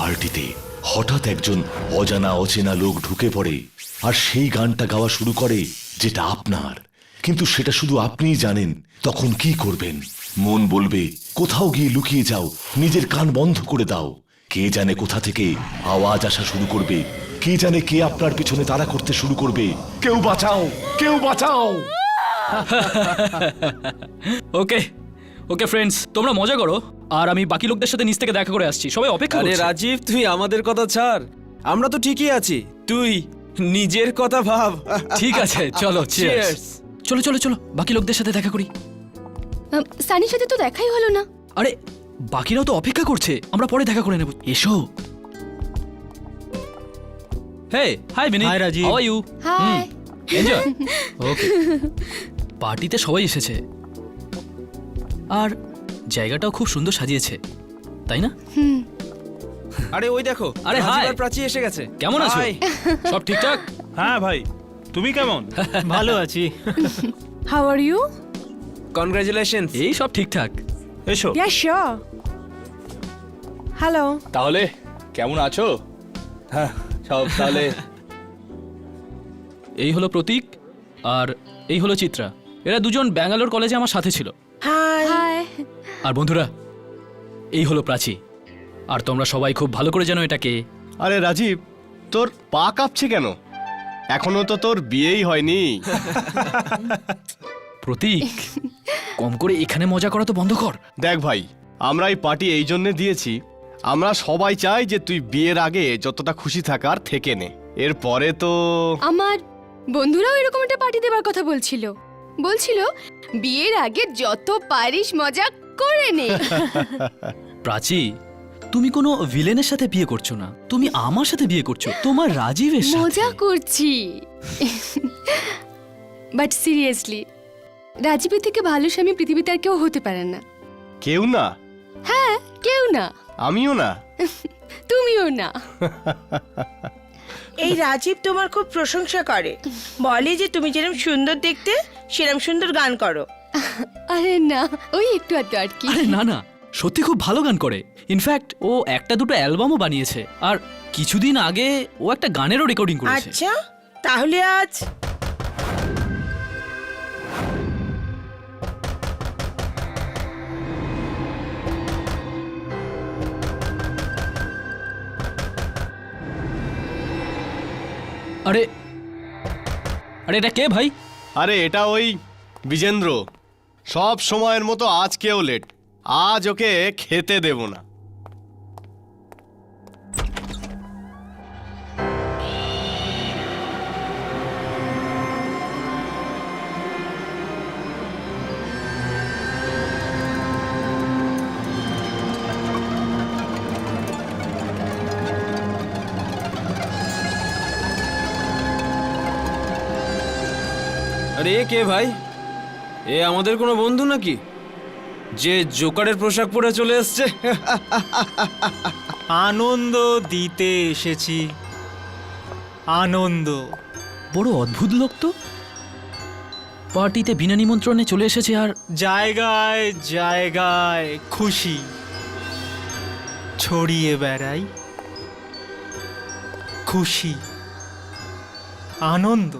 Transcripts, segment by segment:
পার্টিতে হঠাৎ একজন অজানা অচেনা লোক ঢুকে পড়ে আর সেই গানটা গাওয়া শুরু করে যেটা আপনার, কিন্তু সেটা শুধু আপনিই জানেন। তখন কি করবেন? মন বলবে কোথাও গিয়ে লুকিয়ে যাও, নিজের কান বন্ধ করে দাও। কে জানে কোথা থেকে আওয়াজ আসা শুরু করবে, কে জানে কে আপনার পিছনে তাড়া করতে শুরু করবে। কেউ বাঁচাও, কেউ বাঁচাও। ওকে ওকে ফ্রেন্ডস, তোমরা মজা করো আর আমি বাকি লোকদের সাথে নিচ থেকে দেখা করে আসছি। সবাই অপেক্ষা আরে করছে। রাজীব, তুই আমাদের কথা ছাড়, আমরা তো ঠিকই আছি, তুই নিজের কথা ভাব। ঠিক আছে, চলো চিয়ার্স। Cheers! চলো চলো চলো, বাকি লোকদের সাথে দেখা করি। সানির সাথে তো দেখাই হলো না। আরে বাকিরাও তো অপেক্ষা করছে, আমরা পরে দেখা করে নেব। এসো। Hey hi Mini. Hi, Rajiv. How are you? Hi. Enjoy. Okay. পার্টিতে সবাই এসেছে আর জায়গাটাও খুব সুন্দর সাজিয়েছে, তাই না? আরে ওই দেখো, আরে, রাজীব hi! আর প্রাচী এসে গেছে। কেমন আছো? Hi! সব ঠিকঠাক? হ্যাঁ ভাই, তুমি কেমন? ভালো আছি। How are you? Congratulations! এই সব ঠিকঠাক। এসো। Yeah, sure. Hello. তাহলে কেমন আছো? হ্যাঁ সব তাহলে এই হলো প্রতীক আর এই হলো চিত্রা। এরা দুজন ব্যাঙ্গালোর কলেজে আমার সাথে ছিল। Hi. হাই। আর বন্ধুরা, এই হলো প্রাচী। আর তোমরা সবাই খুব ভালো করে জানো এটাকে। আরে রাজীব, তোর পা কাঁপছে কেন? এখনো তো তোর বিয়েই হয়নি। প্রতীক, কম করে এখানে মজা করা তো বন্ধ কর। দেখ ভাই, আমরা এই পার্টি এই জন্য দিয়েছি, আমরা সবাই চাই যে তুই বিয়ের আগে যতটা খুশি থাকার থেকে নে। এরপরে তো আমার বন্ধুরাও এরকম একটা পার্টি দেবার কথা বলছিল। বিয়ের আগে যত পারিস মজা করে নে। প্রাচী, তুমি কোনো ভিলেনের সাথে বিয়ে করছো না, তুমি আমার সাথে বিয়ে করছো, তোমার রাজীবের সাথে। মজা করছি। বাট সিরিয়াসলি, রাজীবের থেকে ভালো স্বামী পৃথিবীতে আর কেউ হতে পারে না। কেউ না, হ্যাঁ, কেউ না। আমিও না। তুমিও না। এই রাজীব তোমার খুব প্রশংসা করে, বলে যে তুমি যেরকম সুন্দর দেখতে সেরকম সুন্দর গান করো। আরে না, ওই একটু আধটু আর কি। আরে না না, সত্যি খুব ভালো গান করে। ইনফ্যাক্ট ও একটা দুটো অ্যালবামও বানিয়েছে আর কিছুদিন আগে ও একটা গানেরও রেকর্ডিং করেছে। আচ্ছা, তাহলে আজ আরে আরে এটা কে ভাই? আরে এটা ওই বিজেন্দ্র, সব সময়ের মতো আজকেও লেট। আজ ওকে খেতে দেব না। আরে এ কে ভাই? এ আমাদের কোনো বন্ধু নাকি যে জোকারের পোশাক পরে চলে এসছে? আনন্দ দিতে এসেছি, আনন্দ। বড় অদ্ভুত লোক তো, পার্টিতে বিনা নিমন্ত্রণে চলে এসেছে আর জায়গায় জায়গায় খুশি ছড়িয়ে বেড়াই, খুশি আনন্দ।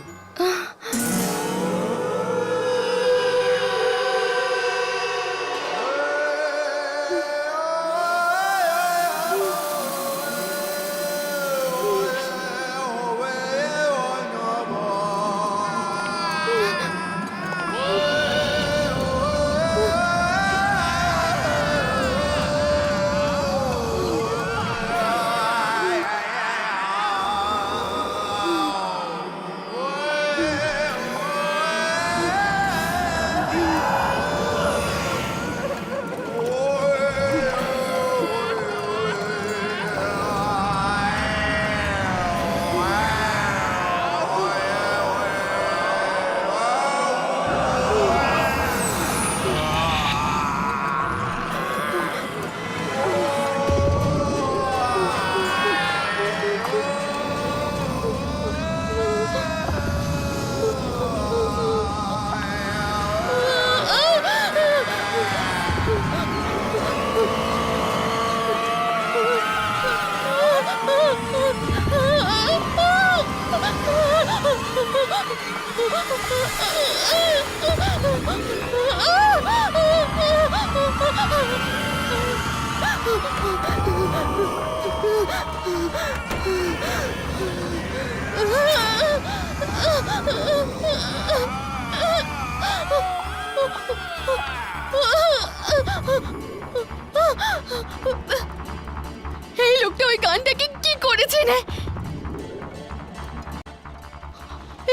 এই লোকটা ওই গানটাকে কি করেছে না?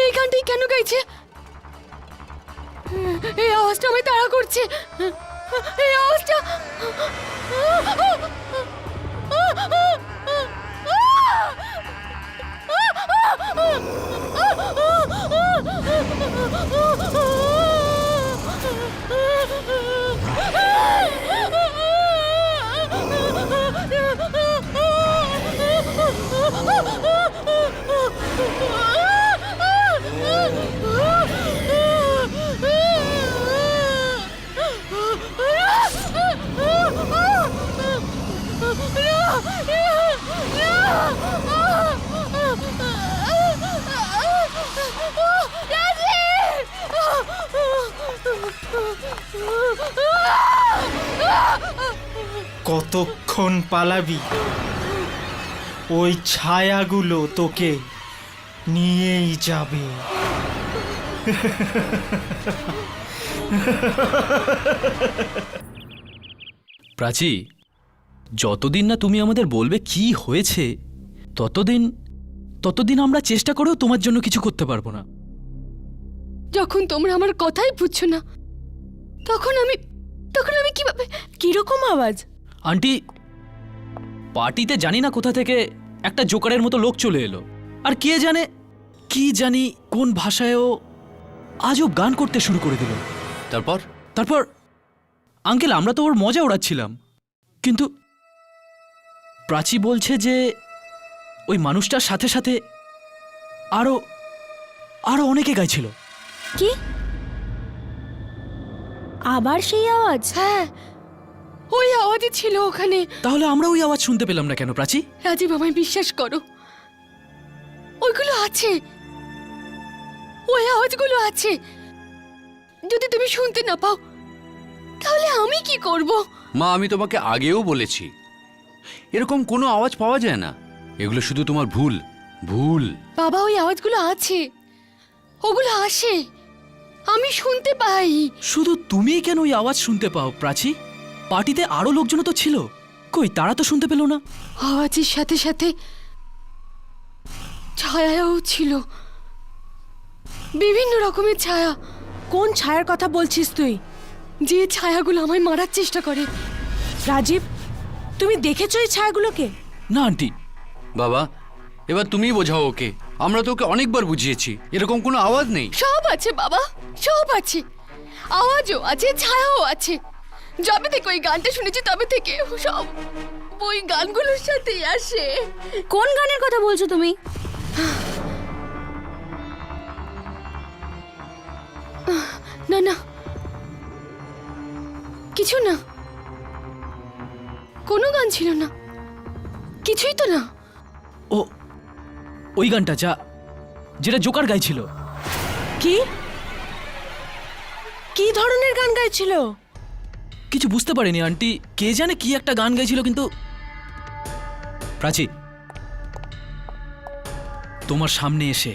এই গানটাই কেন গাইছে? এই আওয়াজটা আমায় তাড়া করছে। এই আওয়াজটা কতক্ষণ পালাবি? ওই ছায়াগুলো তোকে নিয়েই যাবে। প্রাচী, যতদিন না তুমি আমাদের বলবে কি হয়েছে ততদিন ততদিন আমরা চেষ্টা করেও তোমার জন্য কিছু করতে পারবো না। যখন তোমরা আমার কথাই বুঝছো না, তখন আমি কিভাবে? কিরকম আওয়াজ? আন্টি, পার্টিতে জানি না কোথা থেকে একটা জোকারের মতো লোক চলে এলো, আর কে জানে কি জানি কোন ভাষায়ও আজব গান করতে শুরু করে দিল। তারপর তারপর আঙ্কেল, আমরা তো ওর মজা ওড়াচ্ছিলাম, কিন্তু প্রাচী বলছে যে ওই মানুষটার সাথে সাথে আরো আরো অনেকে গাইছিল। কি? আবার সেই আওয়াজ? হ্যাঁ, ওই আওয়াজই ছিল ওখানে। তাহলে আমরা ওই আওয়াজ শুনতে পেলাম না কেন প্রাচী? রাজীব, আমায় বিশ্বাস করো, ওইগুলো আছে, ওই আওয়াজগুলো আছে। যদি তুমি শুনতে না পাও তাহলে আমি কি করব? মা, আমি তোমাকে আগেও বলেছি এরকম কোনো আওয়াজ পাওয়া যায় না, এগুলো শুধু তোমার ভুল। বাবা, ওই আওয়াজগুলো আছে, ওগুলো আসে, আমি শুনতে পাই। শুধু তুমিই কেন ওই আওয়াজ শুনতে পাও প্রাচী? পার্টিতে আরো লোকজন তো ছিল, কই তারা তো শুনতে পেল না? আওয়াজের সাথে সাথে ছায়াও ছিল, বিভিন্ন রকমের ছায়া। কোন ছায়ার কথা বলছিস তুই? যে ছায়াগুলো আমায় মারার চেষ্টা করে। রাজীব, তুমি দেখেছো এই ছায়াগুলোকে? না আন্টি। বাবা, এবার তুমিই বোঝাও ওকে, আমরা তো ওকে অনেকবার বুঝিয়েছি এরকম কোনো আওয়াজ নেই। সব আছে বাবা, সব আছে, আওয়াজও আছে, ছায়াও আছে। যবে থেকে ওই গানটা শুনেছি তবে থেকে সব ওই গানগুলোর সাথেই আসে। কোন গানের কথা বলছো তুমি? না না, কিছু না, কোনো গান ছিল না, কিছুই তো না। ও ওই গানটা যেটা জোকার গাইছিল। কি কি ধরনের গান গাইছিল? কিছু বুঝতে পারিনি আন্টি, কে জানে কি একটা গান গাইছিল, কিন্তু প্রাচী তোমার সামনে এসে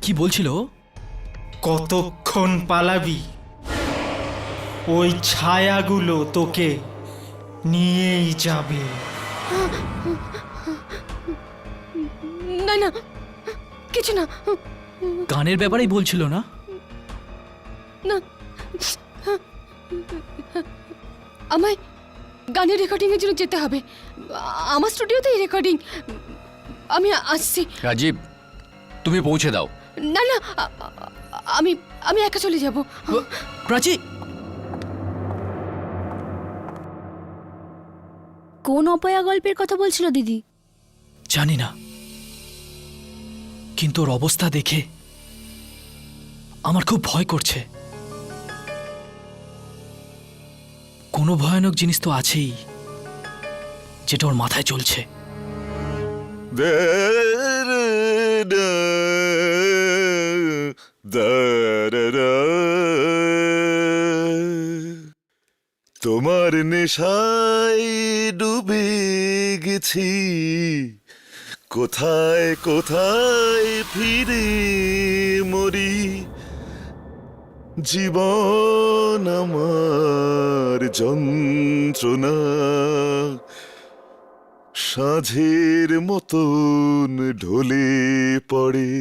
কি বলছিল? কতক্ষণ পালাবি? ওই ছায়াগুলো তোকে নিয়েই যাবে। না না, কিছু না, গানের ব্যাপারেই বলছিল না? না। আমায় গানের রেকর্ডিং এর জন্য যেতে হবে, আমার স্টুডিওতেই রেকর্ডিং। আমি আসছি। রাজীব, তুমি পৌঁছে দাও। না না, আমি আমি একা চলে যাব। প্রাচী, কোন অপয়া গল্পের কথা বলছিল দিদি? জানি না, কিন্তু ওর অবস্থা দেখে আমার খুব ভয় করছে। কোনো ভয়ানক জিনিস তো আছেই যেটা ওর মাথায় চলছে। তোমার নেশায় ডুবে গেছি, কোথায় কোথায় ফিরে মরি, জীবন আমার যন্ত্রণা, সাঝের মতন ঢলে পড়ে,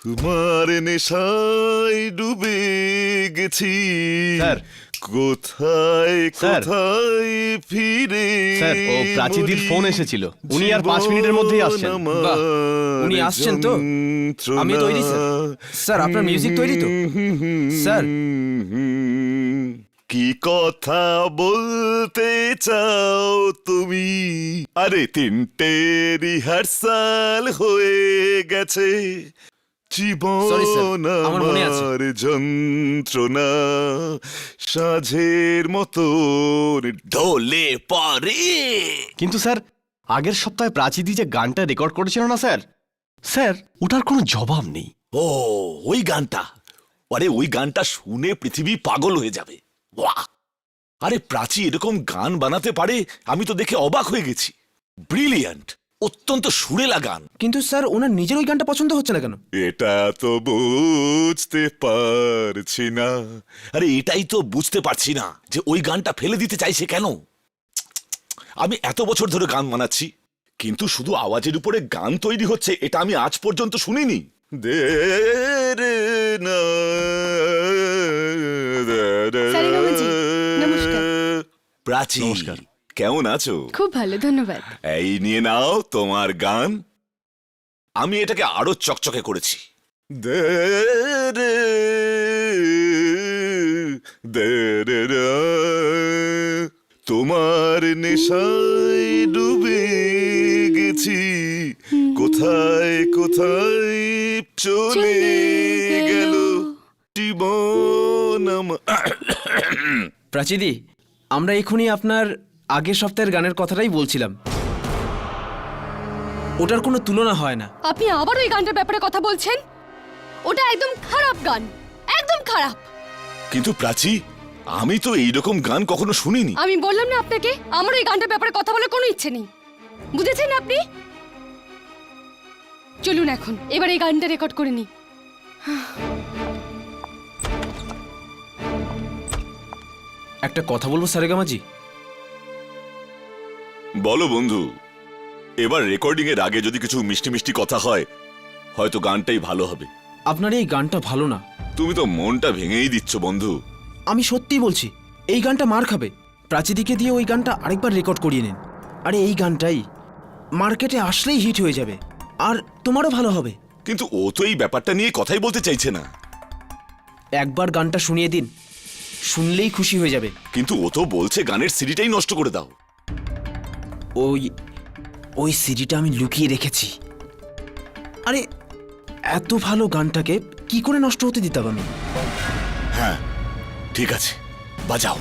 তোমার নেশায় ডুবে গেছি। স্যার। কোথায় স্যার। কোথায় ফিরে স্যার, ও প্রাচীদির মরি, ফোন এসেছিল। উনি আর 5 মিনিটের মধ্যেই আসছেন। জীবন বাহ, উনি আমার আসছেন তো? যন্ত্রণা। আমি তৈরি, স্যার। স্যার, আপনার মিউজিক তৈরি তো? স্যার। কি কথা বলতে চাও তুমি? আরে 3টে রিহার্সাল হয়ে গেছে, Sorry, sir. জীবন আমার মনে আছে। আমার যন্ত্রণা, সাঝের মতো ঢলে পড়ে। কিন্তু স্যার, আগের সপ্তাহে প্রাচীদি যে গানটা রেকর্ড করেছিল না স্যার, স্যার ওটার কোনো জবাব নেই। ও, ওই গানটা, আরে ওই গানটা শুনে পৃথিবী পাগল হয়ে যাবে। বাহ! আরে প্রাচী এরকম গান বানাতে পারে, আমি তো দেখে অবাক হয়ে গেছি। ব্রিলিয়ান্ট, অত্যন্ত সুরেলা গান। কিন্তু স্যার, ওনার নিজের ওই গানটা পছন্দ হচ্ছে না কেন? এটা তো বুঝতে পারছি না, আরে এটাই তো বুঝতে পারছি না যে ওই গানটা ফেলে দিতে চাইছে কেন। আমি এত বছর ধরে গান বানাচ্ছি, কিন্তু শুধু আওয়াজের উপরে গান তৈরি হচ্ছে এটা আমি আজ পর্যন্ত শুনিনি। সারেগামাজি, নমস্কার। প্রাচী, নমস্কার। কেমন আছো? খুব ভালো, ধন্যবাদ। এই নিয়ে নাও তোমার গান। আমি এটাকে আরো চকচকে করেছি। দে রে, দে রে রা। তোমার নেশায় ডুবে গেছি, কোথায় কোথায় চলে গেল জীবন আমার। প্রাচীদি, আমরা এখনই আপনার আগের সপ্তাহের গানের কথাটাই বলছিলাম। ওটার কোনো তুলনা হয় না। আপনি আবার ওই গানটার ব্যাপারে কথা বলছেন? ওটা একদম খারাপ গান, একদম খারাপ। কিন্তু প্রাচী, আমি তো এইরকম গান কখনো শুনিনি। আমি বললাম না আপনাকে, আমার ওই গানটার ব্যাপারে কথা বলার কোনো ইচ্ছে নেই। বুঝেছেন আপনি? চলুন এখন এবার এই গানটা রেকর্ড করে নিই। একটা কথা বলবো সারেগামাজি? বলো বন্ধু, এবার রেকর্ডিং এর আগে যদি কিছু মিষ্টি মিষ্টি কথা হয়, হয়তো গানটাই ভালো হবে। আপনার এই গানটা ভালো না। তুমি তো মনটা ভেঙেই দিচ্ছ বন্ধু। আমি সত্যিই বলছি, এই গানটা মার খাবে। প্রাচীদিকে দিয়ে ওই গানটা আরেকবার রেকর্ড করিয়ে নিন। আরে এই গানটাই মার্কেটে আসলেই হিট হয়ে যাবে, আর তোমারও ভালো হবে। কিন্তু ও তো এই ব্যাপারটা নিয়ে কথাই বলতে চাইছে না। একবার গানটা শুনিয়ে দিন, শুনলেই খুশি হয়ে যাবে। কিন্তু ও তো বলছে গানের সিডিটাই নষ্ট করে দাও। ওই ওই সিডিটা আমি লুকিয়ে রেখেছি। আরে এত ভালো গানটাকে কি করে নষ্ট হতে দিতাম আমি? হ্যাঁ, ঠিক আছে, বাজাও।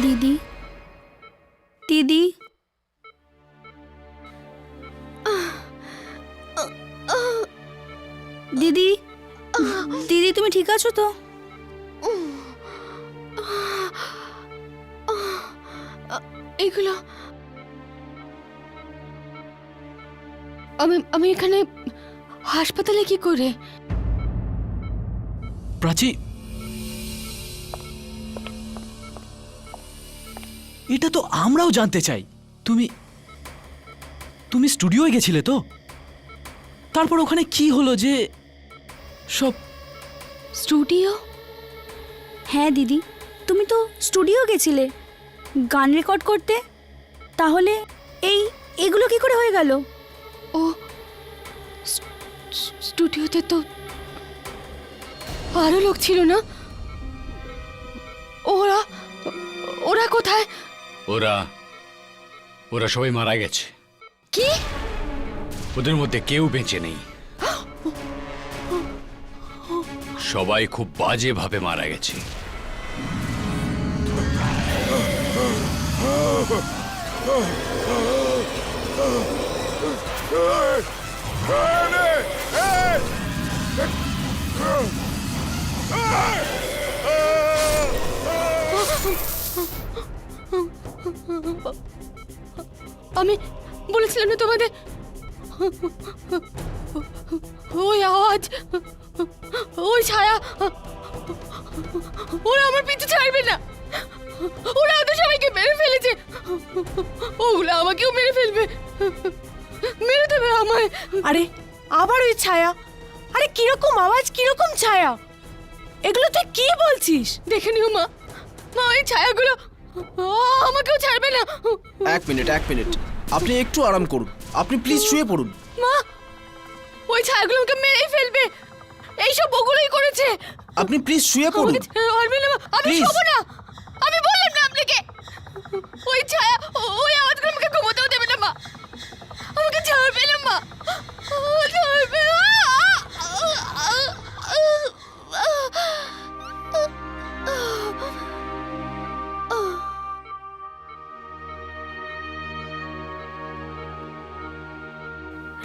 দিদি, দিদি, আছো তো? এগুলো আমি এখানে হাসপাতালে কি করে? প্রাচী, এটা তো আমরাও জানতে চাই। তুমি তুমি স্টুডিওয় গেছিলে তো? তারপর ওখানে কি হলো যে সব? স্টুডিও? হ্যাঁ দিদি, তুমি তো স্টুডিও গেছিলে গান রেকর্ড করতে। তাহলে এগুলো কি করে হয়ে গেল? ও স্টুডিওতে তো আরো লোক ছিল না? ওরা ওরা কোথায়? ওরা সবাই মারা গেছে। কি? ওদের মধ্যে কেউ বেঁচে নেই। সবাই খুব বাজেভাবে মারা গেছে। আমি বলেছিলাম না তোমাদের, ওই আওয়াজ, ওই ছায়া, ওরা আমার পিছু ছাড়বে না। ওরা ওদের সবাইকে মেরে ফেলেছে। ওগুলো আমাকেও মেরে ফেলবে, মেরে দেবে আমায়। আরে আবার ওই ছায়া! আরে কিরকম আওয়াজ, কিরকম ছায়া! এগুলো তুই কি বলছিস? দেখে নিও মা, মা ওই ছায়াগুলো আমাকেও ছাড়বে না। এক মিনিট, আপনি একটু আরাম করুন। আপনি প্লিজ শুয়ে পড়ুন। মা, ওই ছায়াগুলো আমাকে মেরেই ফেলবে। এইসব ওগুলোই করেছে। আপনি প্লিজ শুয়ে পড়ুন। আমাকে ছাড়বে না মা, আমি Please. শোবো না। আমি বললাম না আপনাকে, ওই ছায়া, ওই আওয়াজগুলো আমাকে ঘুমোতেও দেবে না মা। আমাকে ছাড়বে না মা, ছাড়বে না।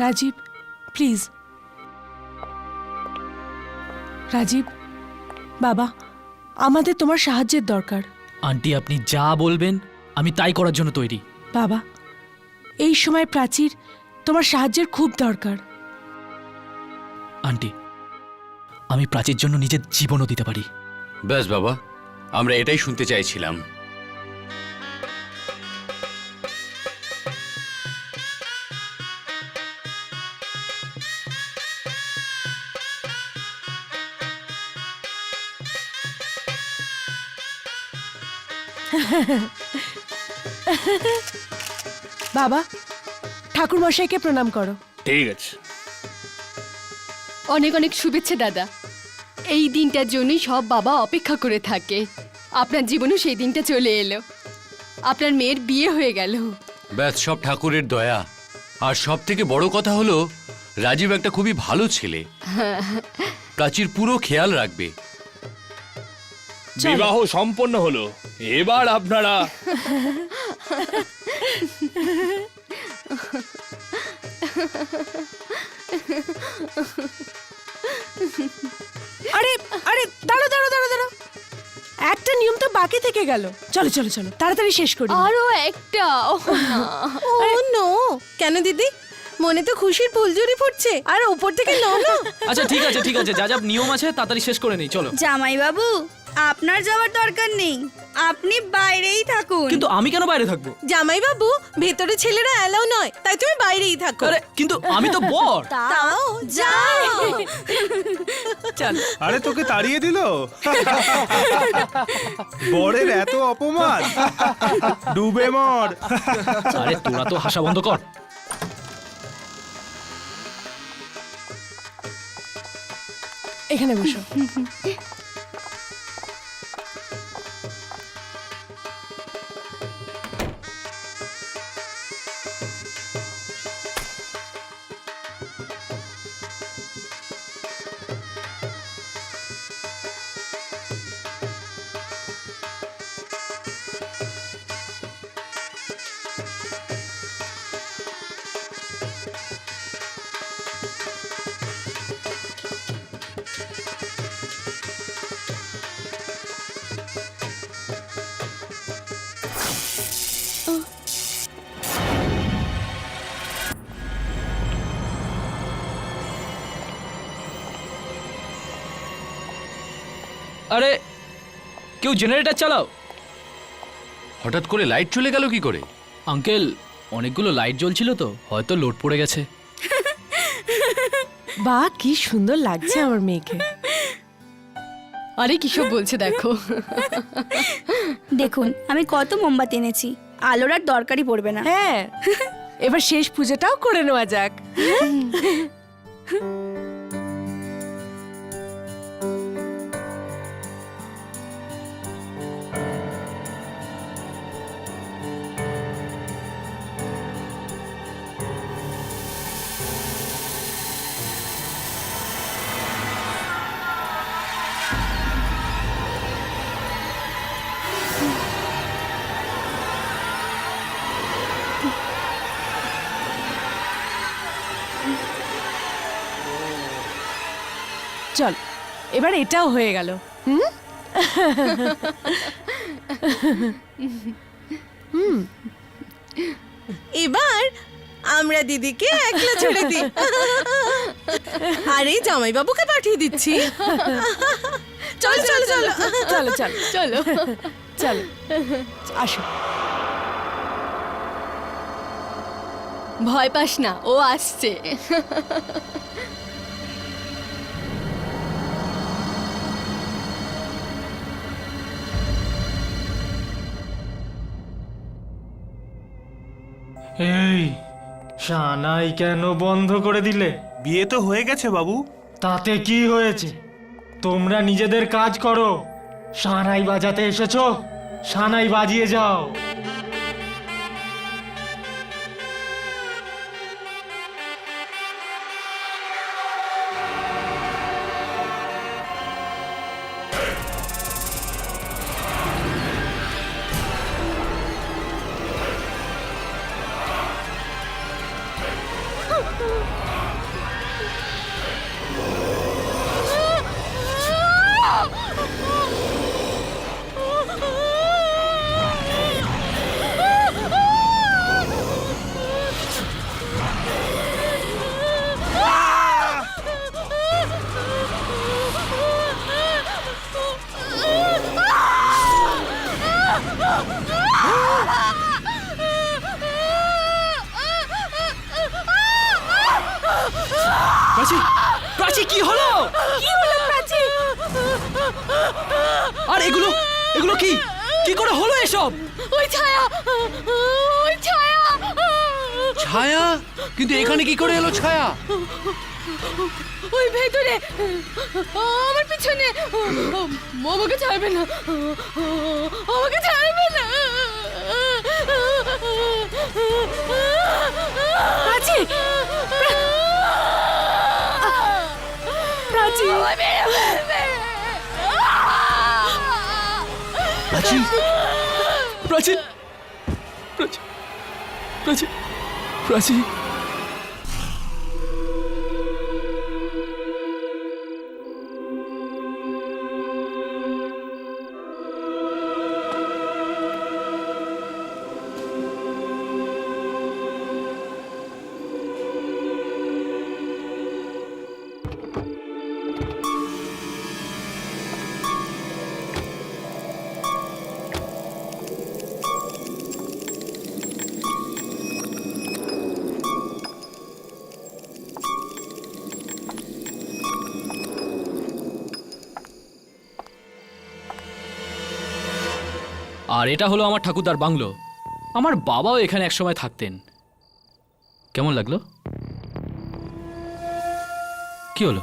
রাজীব, প্লিজ। রাজীব বাবা, আমাদের তোমার সাহায্যের দরকার। আন্টি, আপনি যা বলবেন আমি তাই করার জন্য তৈরি। বাবা, এই সময় প্রাচীর তোমার সাহায্যের খুব দরকার। আন্টি, আমি প্রাচীর জন্য নিজের জীবনও দিতে পারি। ব্যাস বাবা, আমরা এটাই শুনতে চাইছিলাম। বাবা, ঠাকুর মশাইকে প্রণাম করো। ঠিক আছে। অনেক অনেক শুভেচ্ছা দাদা। এই দিনটার জন্যই সব বাবা অপেক্ষা করে থাকে। আপনার জীবনেও সেই দিনটা চলে এলো। আপনার মেয়ের বিয়ে হয়ে গেল। ব্যাস, সব ঠাকুরের দয়া। আর সব থেকে বড় কথা হলো, রাজীব একটা খুবই ভালো ছেলে। প্রাচীর পুরো খেয়াল রাখবে। বিবাহ সম্পন্ন হলো, এবার আপনারা আরে আরে দাঁড়াও দাঁড়াও দাঁড়াও দাঁড়াও, একটা নিয়ম তো বাকি থেকে গেল। চলো চলো চলো, তাড়াতাড়ি শেষ করি। আরো একটা। ও নো, কেন দিদি? মনে তো খুশির ফুলঝুরি ফুটছে, আর উপর থেকে নো না। আচ্ছা ঠিক আছে, যা যা নিয়ম আছে তাড়াতাড়ি শেষ করে নেই, চলো। জামাইবাবু, আপনার যাওয়ার দরকার নেই, আপনি বাইরেই থাকুন। কিন্তু আমি কেন বাইরে থাকবো? জামাই বাবু, ভেতরে ছেলেরা এলাও নয়, তাই তুমি বাইরেই থাকো। আরে কিন্তু আমি তো বর। তাও যাও। চল। আরে তোকে তাড়িয়ে দিল? বরের এত অপমান! ডুবে মর! আরে তোরা তো হাসা বন্ধ কর। এখানে বসো। কেউ জেনারেটর চালাও। হঠাৎ করে লাইট চলে গেল কি করে? আঙ্কেল, অনেকগুলো লাইট জ্বলছিল তো, হয়তো লোড পড়ে গেছে। বাহ, কি সুন্দর লাগছে আমার মেয়েকে। আরে কিসব বলছে দেখো। দেখুন আমি কত মোমবাতি এনেছি, আলোর আর দরকারই পড়বে না। হ্যাঁ, এবার শেষ পুজোটাও করে নেওয়া যাক। চল, এবার এটাও হয়ে গেল। এবার আমরা দিদিকে একলা ছেড়ে দিই, আর এই জামাইবাবুকে পাঠিয়ে দিচ্ছি। চল চল চল চলো চলো চলো। চলো, আসো। ভয় পাস না, ও আসছে। এই সানাই কেন বন্ধ করে দিলে? বিয়ে তো হয়ে গেছে বাবু। তাতে কি হয়েছে? তোমরা নিজেদের কাজ করো। সানাই বাজাতে এসেছো, সানাই বাজিয়ে যাও। প্রাচী, প্রাচী কি হলো? কি হলো প্রাচী? আর এগুলো এগুলো কি কি করে হলো এসব? ওই ছায়া, ওই ছায়া। ছায়া? কিন্তু এখানে কি করে এলো ছায়া? ওই ভেতরে, আমার পিছনে। আমাকে ছাড়বে না, আমাকে ছাড়বে না। প্রাচী, প্রাচী, প্রাচী, প্রাচী, প্রাচী, প্রাচী, প্রাচী। আর এটা হলো আমার ঠাকুরদার বাংলো। আমার বাবাও এখানে একসময় থাকতেন। কেমন লাগলো? কি হলো,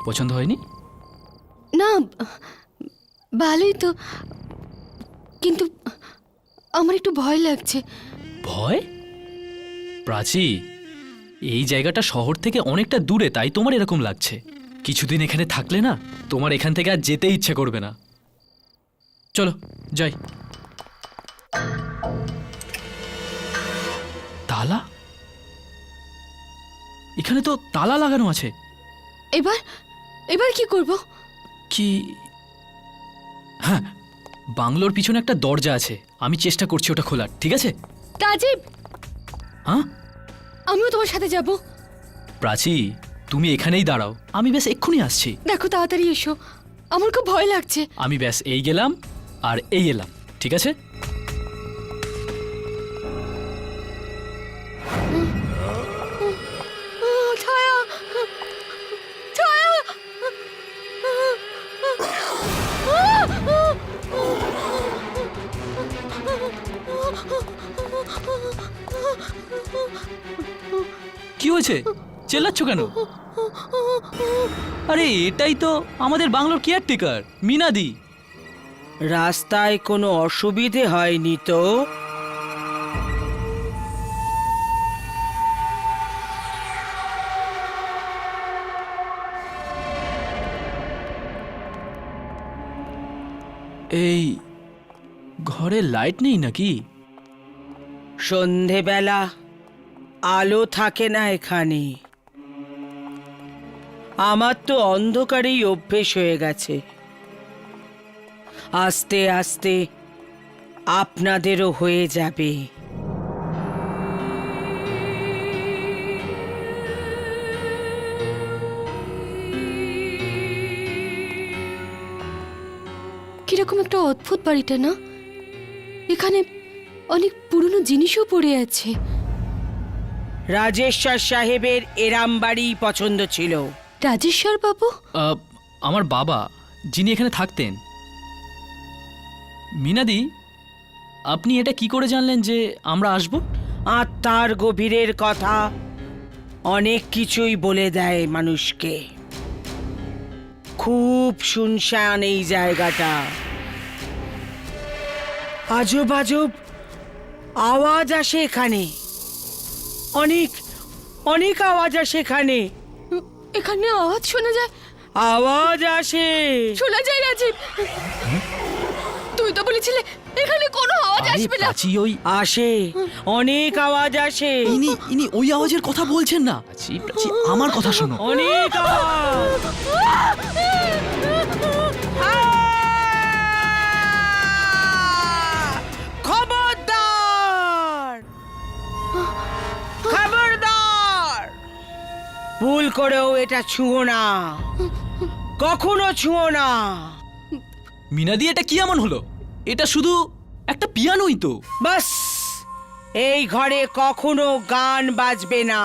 পছন্দ হয়নি? না, ভালোই তো, কিন্তু আমার একটু ভয় লাগছে। ভয়? প্রাচী, এই জায়গাটা শহর থেকে অনেকটা দূরে, তাই তোমার এরকম লাগছে। কিছুদিন এখানে থাকলে না, তোমার এখান থেকে আর যেতে ইচ্ছে করবে না। চলো যাই। তালা? এখানে তো তালা লাগানো আছে। এবার এবার কি করব? কি? হ্যাঁ, বাংলোর পিছনে একটা দরজা আছে, আমি চেষ্টা করছি ওটা খোলার। ঠিক আছে? রাজীব, হ্যাঁ, আমিও তোমার সাথে যাব। প্রাচী, তুমি এখানেই দাঁড়াও, আমি বেশ এক্ষুনি আসছি। দেখো, তাড়াতাড়ি এসো। আমার খুব ভয় লাগছে। আমি ব্যাস এই গেলাম আর এই এলাম, ঠিক আছে? ছায়া, ছায়া। কি হয়েছে, চেল্লাচ্ছ কেন? আরে এটাই তো আমাদের বাংলোর কেয়ারটেকার মিনাদি। রাস্তায় কোনো অসুবিধে হয়নি তো? এই ঘরে লাইট নেই নাকি? সন্ধেবেলা আলো থাকে না এখানে। আমার তো অন্ধকারেই অভ্যেস হয়ে গেছে। আস্তে আস্তে আপনাদেরও হয়ে যাবে। কিরকম একটা অদ্ভুত বাড়িটা না? এখানে অনেক পুরনো জিনিসও পড়ে আছে। রাজেশ্বর সাহেবের এরাম বাড়ি পছন্দ ছিল। রাজেশ্বর বাবু? আমার বাবা, যিনি এখানে থাকতেন। মিনাদি, আপনি এটা কি করে জানলেন যে আমরা আসব? আত্মার গভীরের কথা অনেক কিছুই বলে দেয় মানুষকে। খুব শুনশান এই জায়গাটা। আজব আজব আওয়াজ আসে এখানে। অনেক অনেক আওয়াজ আসে এখানে। এখানে আওয়াজ শোনা যায়? আওয়াজ আসে। শোনা যায় রাজীব? তুই তো বলেছিলে এখানে কোনো আওয়াজ আরে আসবে না। প্রাচী, ওই আসে, অনেক আওয়াজ আসে। ইনি ওই আওয়াজের কথা বলছেন না। প্রাচী, আমার কথা শোনো। অনেক আওয়াজ। খবরদার, খবরদার, ভুল করেও এটা ছুঁয়ো না, কখনো ছুঁয়ো না। মিনাদি, এটা কি এমন হলো? এটা শুধু একটা পিয়ানোই তো। বাস, এই ঘরে কখনো গান বাজবে না।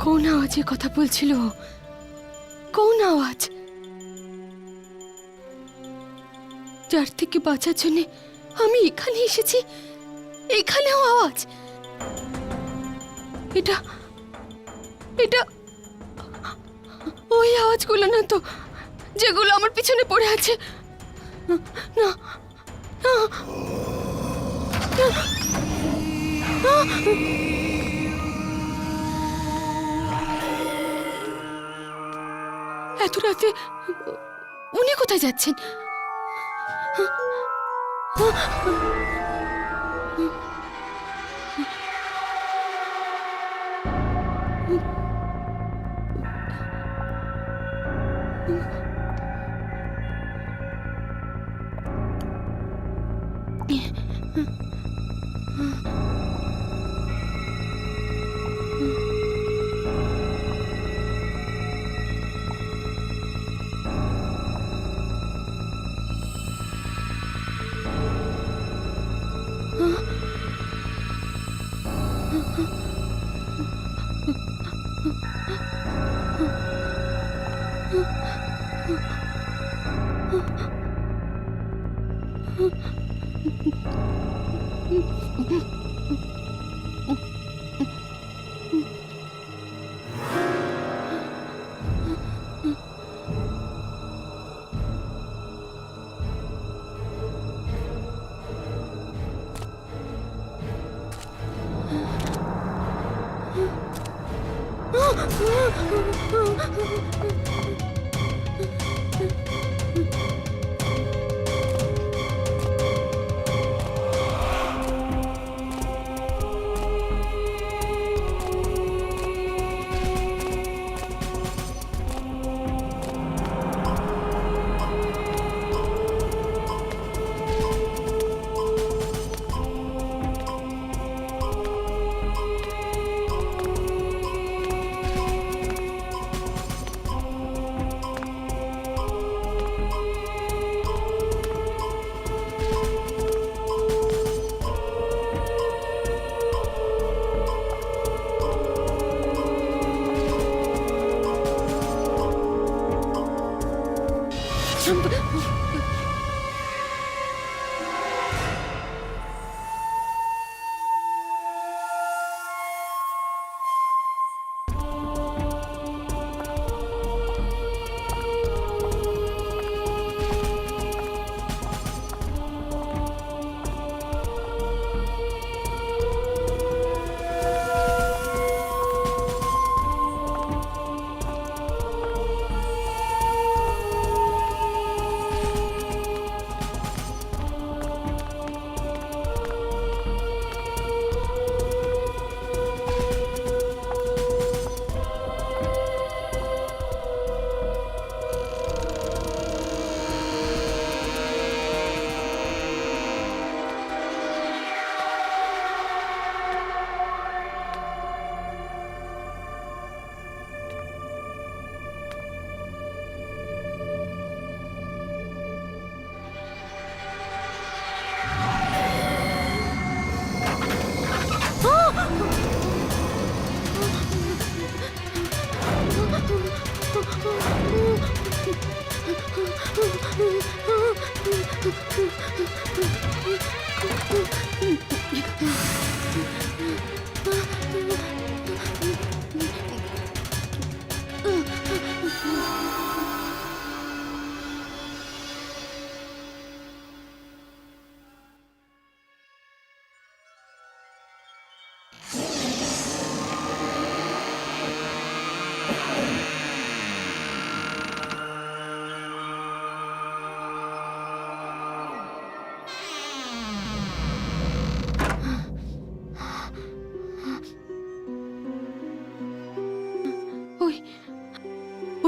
কোন আওয়াজের কথা বলছিল? কোন আওয়াজ? যার থেকে বাঁচার জন্য আমি এখানে এসেছি, এখানেও আওয়াজ। এটা এটা ওই আওয়াজগুলো না তো, যেগুলো আমার পিছনে পড়ে আছে। না, না, না, না। এত রাতে উনি কোথায় যাচ্ছেন?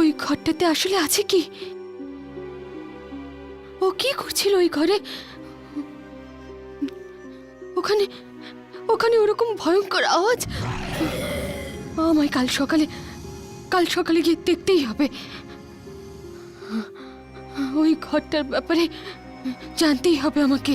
ওই ঘরটাতে আসলে আছে কি? ও কি করছিল ওই ঘরে? ওখানে ওখানে ওরকম ভয়ঙ্কর আওয়াজ। আমায় কাল সকালে গিয়ে দেখতেই হবে। ওই ঘরটার ব্যাপারে জানতেই হবে আমাকে।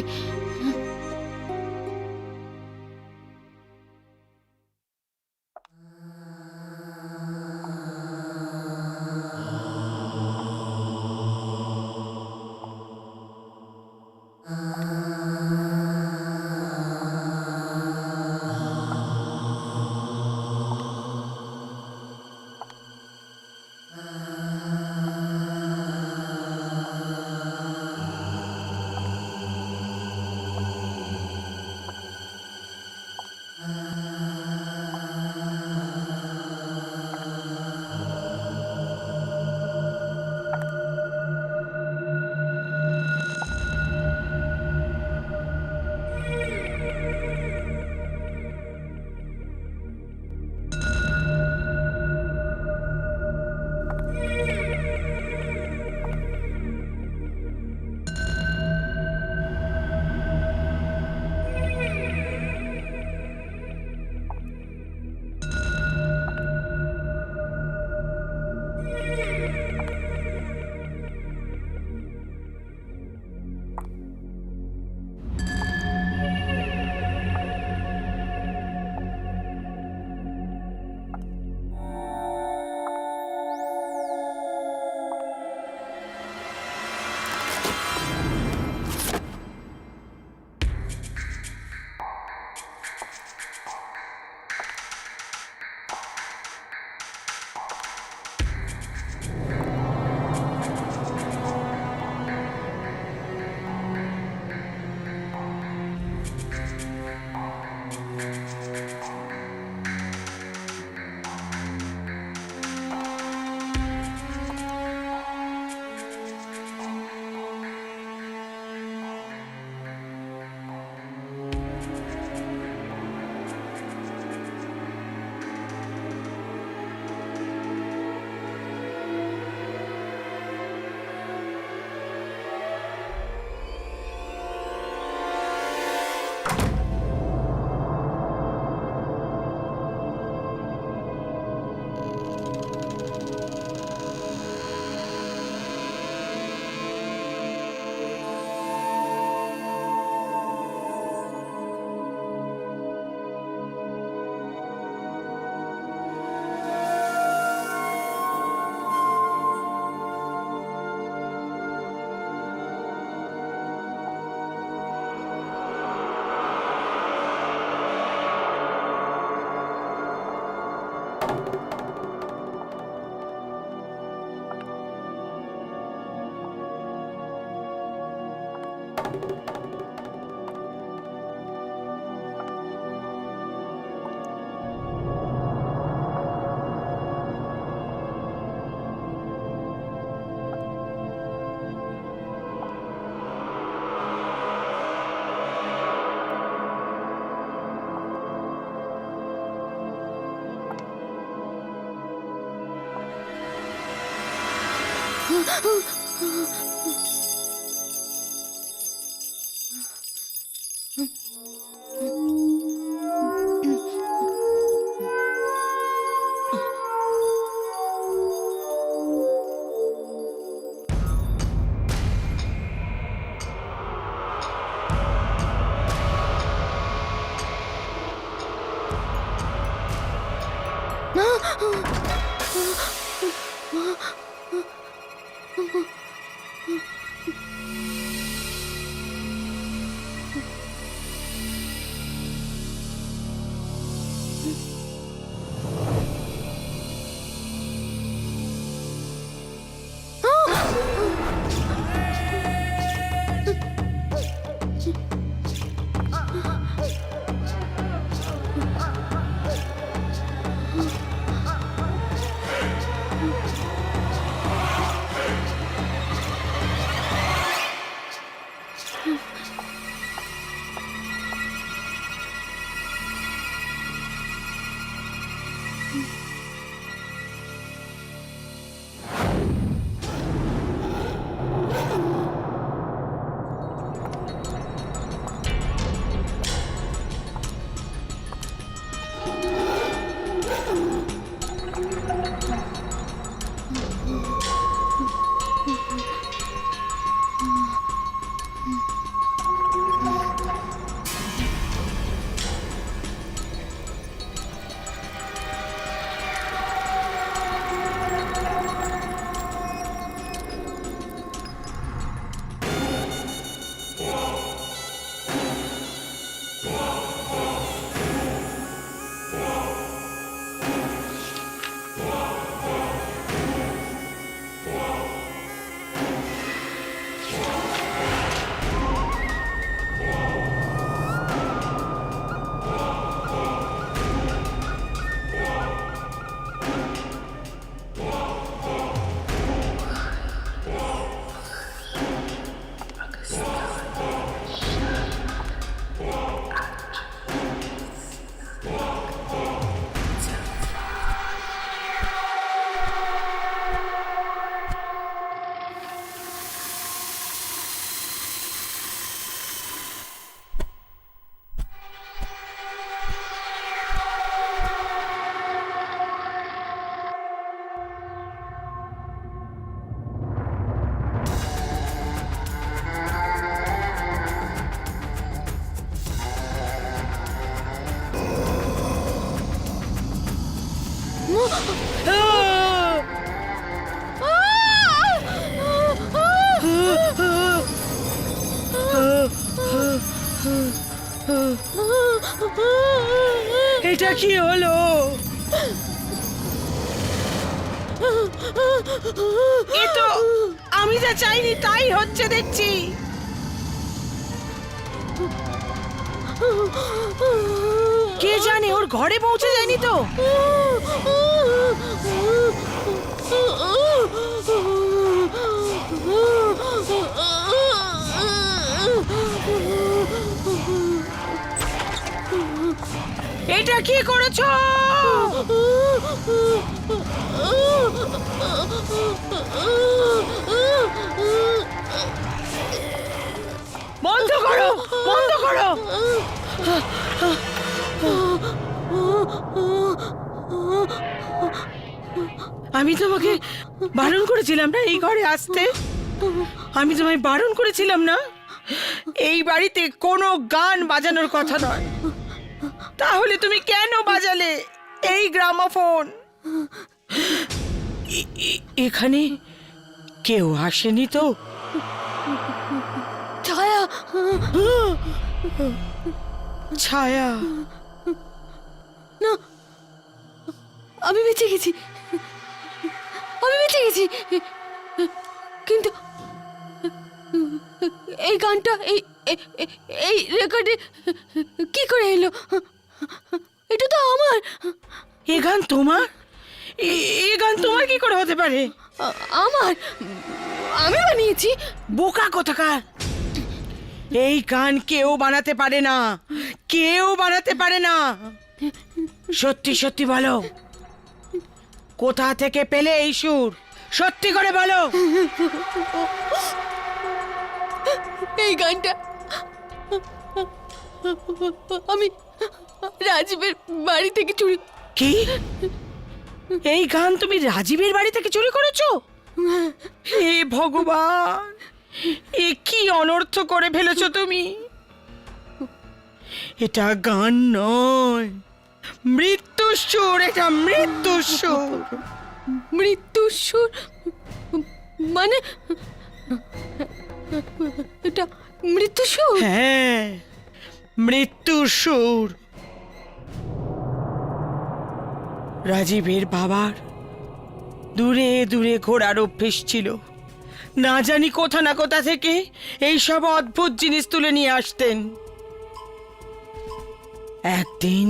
এটা কি হলো? এ তো আমি যা চাইনি তাই হচ্ছে দেখছি। কে জানে ওর ঘরে পৌঁছে যায়নি তো? এটা কি করেছো? বন্ধ করো, বন্ধ করো। আমি তোমাকে বারণ করেছিলাম না এই ঘরে আসতে? আমি তোমায় বারণ করেছিলাম না? এই বাড়িতে কোনো গান বাজানোর কথা নয়। তাহলে তুমি কেন বাজালে এই গ্রামোফোন? এখানে কেউ আসেনি তো? ছায়া, ছায়া? না, আমি বেঁচে গেছি, আমি বেঁচে গেছি। কিন্তু এই গানটা এই রেকর্ডে কি করে এলো? এটা তো আমার। এ গান তোমার? এ গান তোমার কি করে হতে পারে? আমার, আমি বানিয়েছি। বোকা কোথাকার! এই গান কেউ বানাতে পারে না, কেউ বানাতে পারে না। সত্যি সত্যি বলো, কোথা থেকে পেলে এই সুর? সত্যি করে বলো। এই গানটা আমি রাজীবের বাড়ি থেকে চুরি। কি? এই গান তুমি রাজীবের বাড়ি থেকে চুরি করেছো? হে ভগবান, এ কি অনর্থ করে ফেলেছো তুমি। এটা গান নয়, মৃত্যুর সুর। এটা মৃত্যুর সুর। মৃত্যুর সুর মানে এটা মৃত্যুর সুর? হ্যাঁ, মৃত্যুর সুর। রাজীবের বাবার দূরে দূরে ঘোরার অভ্যেস ছিল। না জানি কোথা না কোথা থেকে এই সব অদ্ভুত জিনিস তুলে নিয়ে আসতেন। একদিন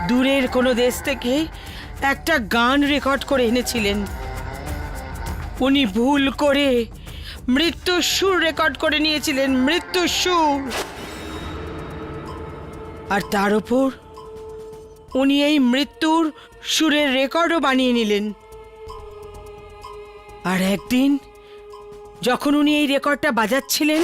দূরের কোনো দেশ থেকে একটা গান রেকর্ড করে এনেছিলেন। উনি ভুল করে মৃত্যুর সুর রেকর্ড করে নিয়েছিলেন, মৃত্যুর সুর। আর তার উপর উনি এই মৃত্যুর সুরের রেকর্ডও বানিয়ে নিলেন। আর একদিন যখন উনি এই রেকর্ডটা বাজাচ্ছিলেন,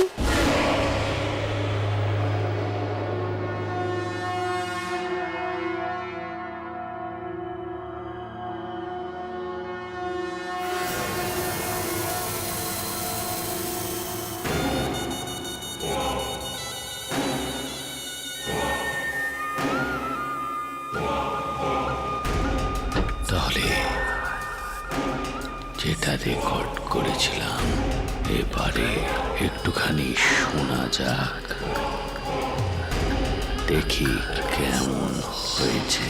তাহলে যেটা রেকর্ড করেছিলাম এবারে একটুখানি শোনা যাক, দেখি কেমন হয়েছে।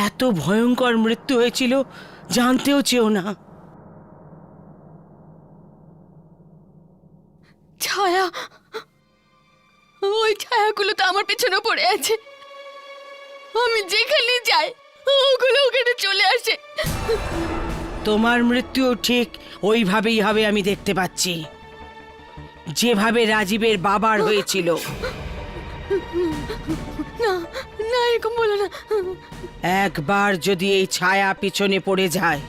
এত ভয়ঙ্কর মৃত্যু হয়েছিল জানতেও চেও না। ছায়া, ওই ছায়াগুলো তো আমার পেছনে পড়ে আছে। আমি যেখানে যাই ওগুলো ওখানে চলে আসে। তোমার মৃত্যুও ঠিক ওইভাবেই হবে, আমি দেখতে পাচ্ছি, যেভাবে রাজীবের বাবার হয়েছিল। না না, এরকম বলো না। একবার যদি এই ছায়া পিছনে পড়ে যায়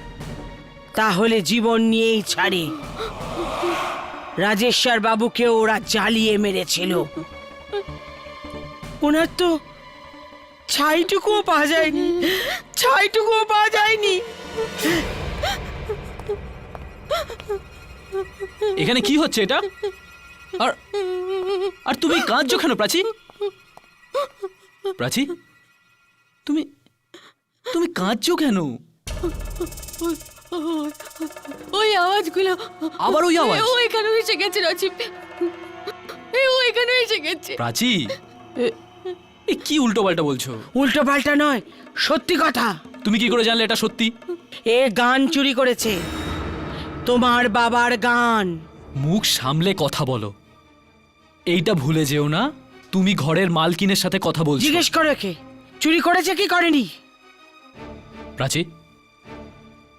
তাহলে জীবন নিয়েই ছাড়ে। রাজেশ্বর বাবুকে ওরা জ্বালিয়ে মেরেছিল। ওনার তো ছাইটুকুও পাওয়া যায়নি, ছাইটুকুও পাওয়া যায়নি। এখানে কি হচ্ছে এটা? আর আর তুমি কাঁদছো কেন প্রাচী? প্রাচী, তুমি তুমি কাঁদছো কেন? ওই আওয়াজগুলো আবার ওই আওয়াজ? ও এখানে এসে গেছে রাজীব, ও এখানে এসে গেছে। প্রাচী, এ কি উল্টো পাল্টা বলছো? উল্টো পাল্টা নয়, সত্যি কথা। তুমি কি করে জানলে এটা সত্যি? এ গান চুরি করেছে, তোমার বাবার গান। মুখ সামলে কথা বলো। এইটা ভুলে যেও না, তুমি ঘরের মালকিনের সাথে কথা বলছো। জিজ্ঞেস করো কে চুরি করেছে কি করেনি। প্রাচী,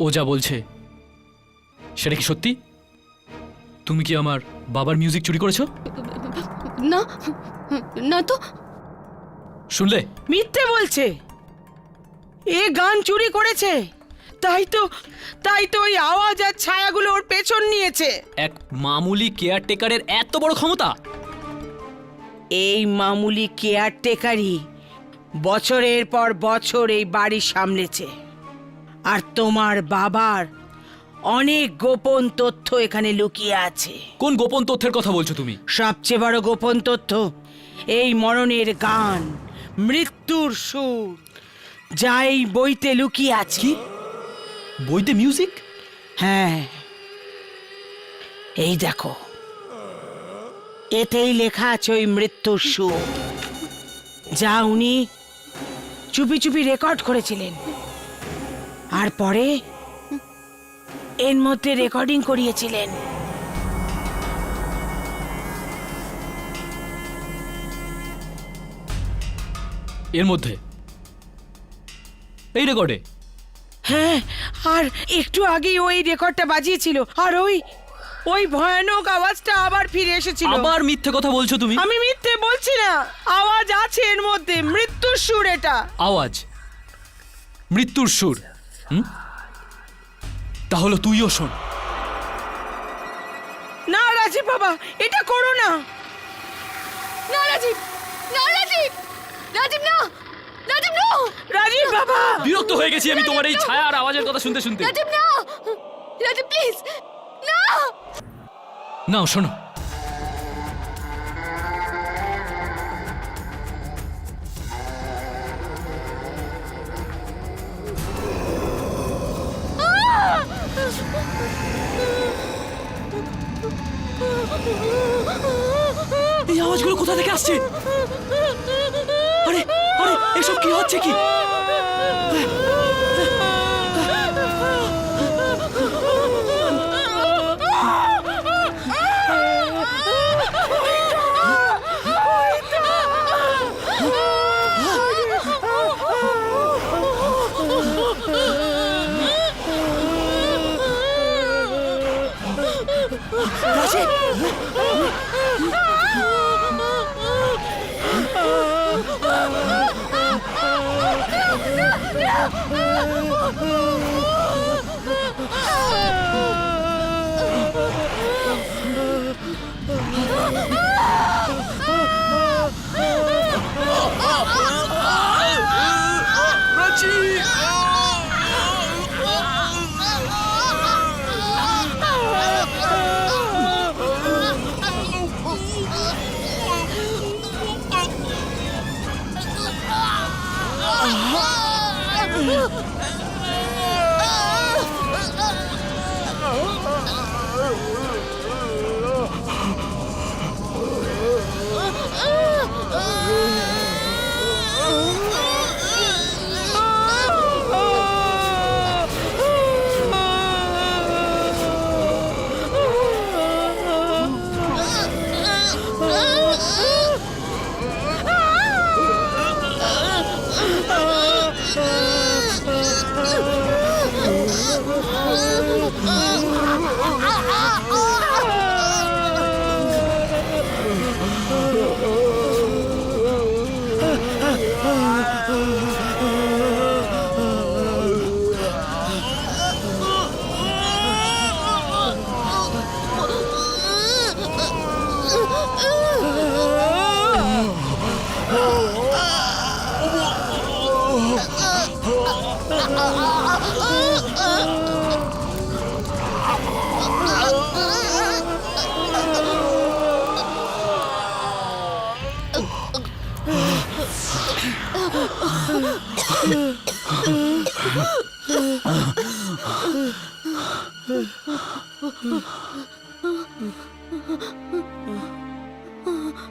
ও যা বলছে সেটা কি সত্যি? তুমি কি আমার বাবার মিউজিক চুরি করেছো? না না তো। শুনলে? মিথ্যে বলছে। এ গান চুরি করেছে তাই তো ওই আওয়াজ আর ছায়াগুলো ওর পেছন নিয়েছে। এক মামুলি কেয়ারটেকারের এত বড় ক্ষমতা! এই মামুলি কেয়ারটেকারই বছরের পর বছর এই বাড়ি সামলেছে, আর তোমার বাবার অনেক গোপন তথ্য এখানে লুকিয়ে আছে। কোন গোপন তথ্যের কথা বলছো তুমি? সবচেয়ে বড় গোপন তথ্য এই মরণের গান, মৃত্যুর সুর, যা এই বইতে লুকিয়ে আছে। কি? বইতে মিউজিক? হ্যাঁ, এই দেখো, এতেই লেখা আছে ওই মৃত্যুর সুর, যা উনি চুপি চুপি রেকর্ড করেছিলেন, আর পরে এর মধ্যে রেকর্ডিং করিয়েছিলেন। এর মধ্যে এই রেকর্ডে? হ্যাঁ, আর একটু আগেই ওই রেকর্ডটা বাজিয়েছিল, আর ওই ভয়ানক আওয়াজটা আবার ফিরে এসেছিল। আবার মিথ্যে কথা বলছো তুমি। আমি মিথ্যে বলছি না, আওয়াজ আছে এর মধ্যে, মৃত্যুর সুর এটা। আওয়াজ, মৃত্যুর সুর। তাহলে তুইও শোন। না রাজীব বাবা, এটা করো না। না রাজীব, না রাজীব, রাজীব না, রাজীব না, রাজীব বাবা, বিরক্ত হয়ে গেছি আমি তোমার এই ছায়া আর আওয়াজের কথা শুনতে শুনতে। রাজীব না, রাজীব প্লিজ না। নাও শোনো। এই আওয়াজগুলো কোথা থেকে আসছে? আরে আরে, এসব কি হচ্ছে কি?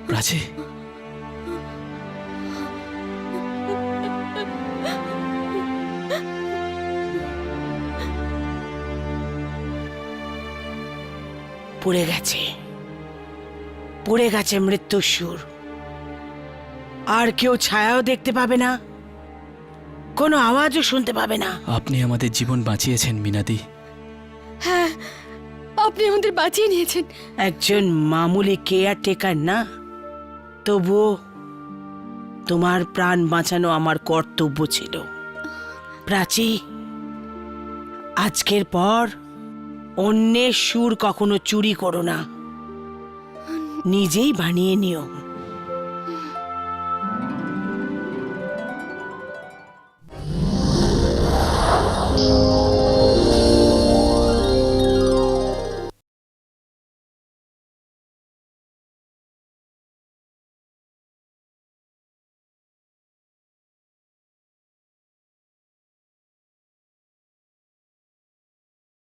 প্রাচী, পড়ে গেছে, পড়ে গেছে মৃত্যুর সুর। আর কেউ ছায়াও দেখতে পাবে না, কোনো আওয়াজও শুনতে পাবে না। আপনি আমাদের জীবন বাঁচিয়েছেন মিনাদি। হ্যাঁ, আপনি আমাদের বাঁচিয়ে নিয়েছেন। একজন মামুলি কেয়ারটেকার না, তবুও তোমার প্রাণ বাঁচানো আমার কর্তব্য ছিল। প্রাচী, আজকের পর অন্যের সুর কখনো চুরি করো না, নিজেই বানিয়ে নিও।